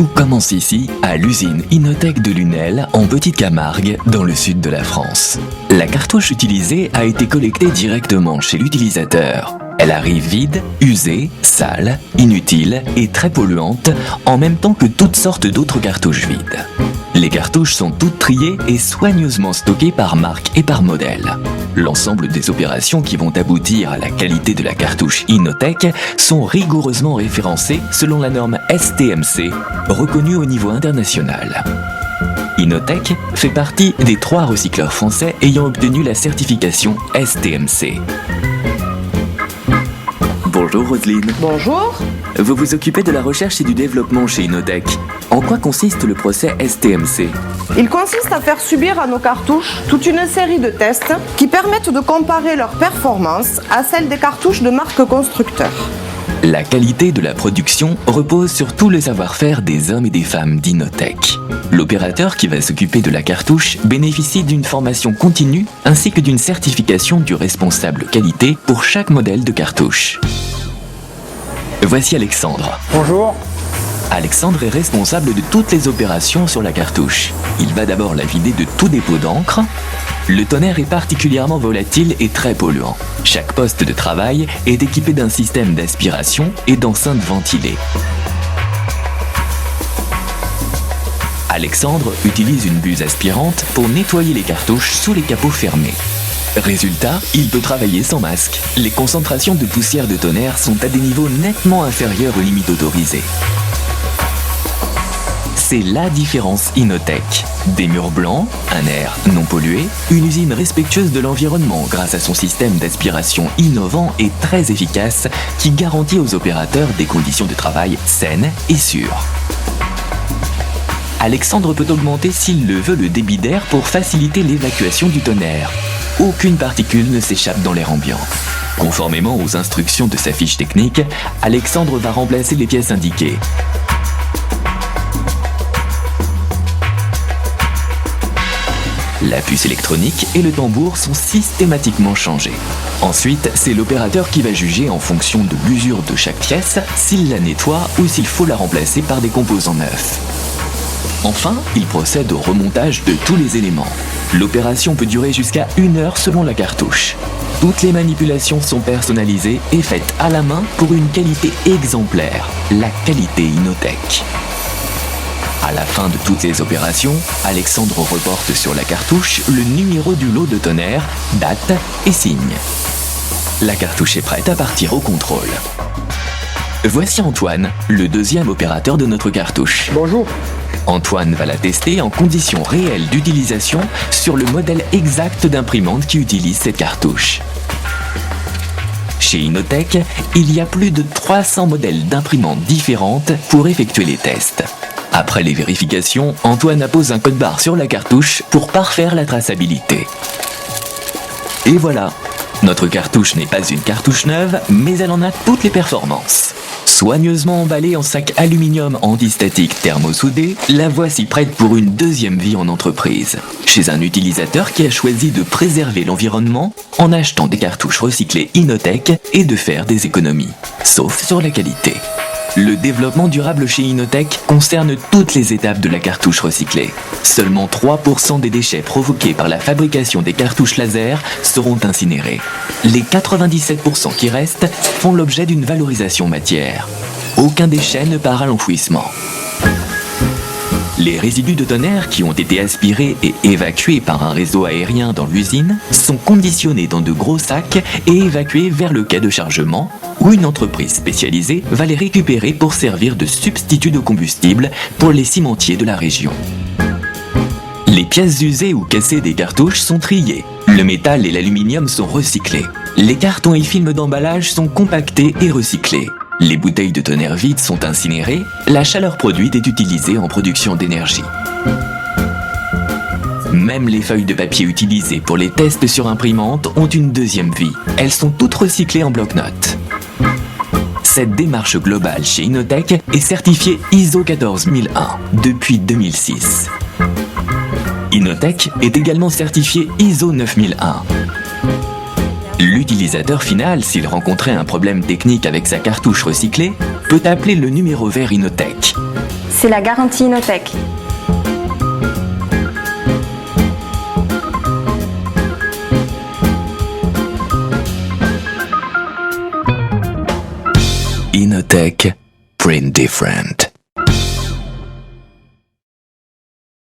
Tout commence ici, à l'usine Inotech de Lunel, en Petite Camargue, dans le sud de la France. La cartouche utilisée a été collectée directement chez l'utilisateur. Elle arrive vide, usée, sale, inutile et très polluante, en même temps que toutes sortes d'autres cartouches vides. Les cartouches sont toutes triées et soigneusement stockées par marque et par modèle. L'ensemble des opérations qui vont aboutir à la qualité de la cartouche Inotech sont rigoureusement référencées selon la norme STMC, reconnue au niveau international. Inotech fait partie des 3 recycleurs français ayant obtenu la certification STMC. Bonjour Roselyne. Bonjour. Vous vous occupez de la recherche et du développement chez Inotech. En quoi consiste le procès STMC ? Il consiste à faire subir à nos cartouches toute une série de tests qui permettent de comparer leur performance à celle des cartouches de marque constructeur. La qualité de la production repose sur tout le savoir-faire des hommes et des femmes d'Inotech. L'opérateur qui va s'occuper de la cartouche bénéficie d'une formation continue ainsi que d'une certification du responsable qualité pour chaque modèle de cartouche. Voici Alexandre. Bonjour. Alexandre est responsable de toutes les opérations sur la cartouche. Il va d'abord la vider de tout dépôt d'encre. Le tonnerre est particulièrement volatile et très polluant. Chaque poste de travail est équipé d'un système d'aspiration et d'enceintes ventilées. Alexandre utilise une buse aspirante pour nettoyer les cartouches sous les capots fermés. Résultat, il peut travailler sans masque. Les concentrations de poussière de tonnerre sont à des niveaux nettement inférieurs aux limites autorisées. C'est la différence Inotech. Des murs blancs, un air non pollué, une usine respectueuse de l'environnement grâce à son système d'aspiration innovant et très efficace qui garantit aux opérateurs des conditions de travail saines et sûres. Alexandre peut augmenter s'il le veut le débit d'air pour faciliter l'évacuation du tonnerre. Aucune particule ne s'échappe dans l'air ambiant. Conformément aux instructions de sa fiche technique, Alexandre va remplacer les pièces indiquées. La puce électronique et le tambour sont systématiquement changés. Ensuite, c'est l'opérateur qui va juger en fonction de l'usure de chaque pièce s'il la nettoie ou s'il faut la remplacer par des composants neufs. Enfin, il procède au remontage de tous les éléments. L'opération peut durer jusqu'à 1 heure selon la cartouche. Toutes les manipulations sont personnalisées et faites à la main pour une qualité exemplaire, la qualité Inotech. À la fin de toutes les opérations, Alexandre reporte sur la cartouche le numéro du lot de tonnerre, date et signe. La cartouche est prête à partir au contrôle. Voici Antoine, le 2e opérateur de notre cartouche. Bonjour. Antoine va la tester en conditions réelles d'utilisation sur le modèle exact d'imprimante qui utilise cette cartouche. Chez Inotech, il y a plus de 300 modèles d'imprimantes différentes pour effectuer les tests. Après les vérifications, Antoine appose un code barre sur la cartouche pour parfaire la traçabilité. Et voilà, notre cartouche n'est pas une cartouche neuve, mais elle en a toutes les performances. Soigneusement emballée en sac aluminium antistatique thermosoudé, la voici prête pour une 2e vie en entreprise, chez un utilisateur qui a choisi de préserver l'environnement en achetant des cartouches recyclées Inotech et de faire des économies, sauf sur la qualité. Le développement durable chez Inotech concerne toutes les étapes de la cartouche recyclée. Seulement 3% des déchets provoqués par la fabrication des cartouches laser seront incinérés. Les 97% qui restent font l'objet d'une valorisation matière. Aucun déchet ne part à l'enfouissement. Les résidus de tonnerre qui ont été aspirés et évacués par un réseau aérien dans l'usine sont conditionnés dans de gros sacs et évacués vers le quai de chargement où une entreprise spécialisée va les récupérer pour servir de substitut de combustible pour les cimentiers de la région. Les pièces usées ou cassées des cartouches sont triées. Le métal et l'aluminium sont recyclés. Les cartons et films d'emballage sont compactés et recyclés. Les bouteilles de tonnerre vides sont incinérées, la chaleur produite est utilisée en production d'énergie. Même les feuilles de papier utilisées pour les tests sur imprimante ont une 2e vie. Elles sont toutes recyclées en bloc-notes. Cette démarche globale chez Inotech est certifiée ISO 14001 depuis 2006. Inotech est également certifié ISO 9001. L'utilisateur final, s'il rencontrait un problème technique avec sa cartouche recyclée, peut appeler le numéro vert Inotech. C'est la garantie Inotech. Inotech, print different.